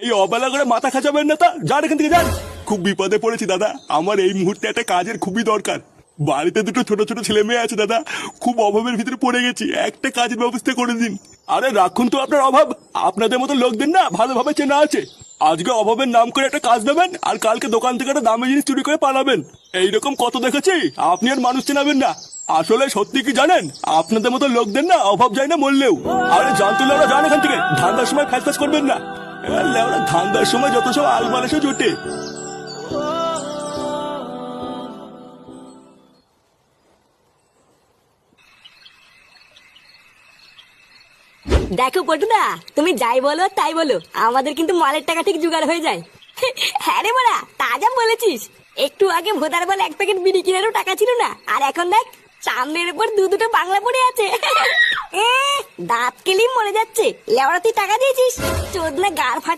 এই অবেলা করে মাথা খাঁচাবেন না, তা যান এখান থেকে যান। খুব বিপদে পড়েছি দাদা, আমার এই মুহূর্তে একটা কাজের খুবই দরকার। বাড়িতে দুটো ছোট ছোট ছেলে মেয়ে আছে দাদা, খুব অভাবের ভিতরে পড়ে গেছি, একটা কাজের ব্যবস্থা করে দিন। আরে রাখুন তো আপনার অভাব, আপনাদের মতো লোকদের না ভালোভাবে চেনা আছে। আজকে অভাবের নাম করে একটা কাজ দেবেন, আর কালকে দোকান থেকে একটা দামি জিনিস চুরি করে পালাবেন। এইরকম কত দেখেছি, আপনি আর মানুষ চেনাবেন না। আসলে সত্যি কি জানেন, আপনাদের মতো লোকদের না অভাব যায় না মরলেও। আরে জানতুল ওরা যান এখান থেকে, ধান্দার সময় ফ্যাস করবেন না। ওরা ধান্দার সময় যত সব আলমাল এসে জোটে। দেখো পটুদা, তুমি যাই বলো তাই বলো, আমাদের কিন্তু মালের টাকা ঠিক জোগাড় হয়ে যায়। হ্যাঁ রে বড়া, তা যা বলেছিস। একটু আগে ভোদার বলে এক প্যাকেট বিড়ি কিনারও টাকা ছিল না, আর এখন দেখ সামনের উপর দুটো বাংলা পড়ে আছে। দাঁত কেলি মরে যাচ্ছে। লেওড়া তুই টাকা দিয়েছিস, চোদ না গার ফাট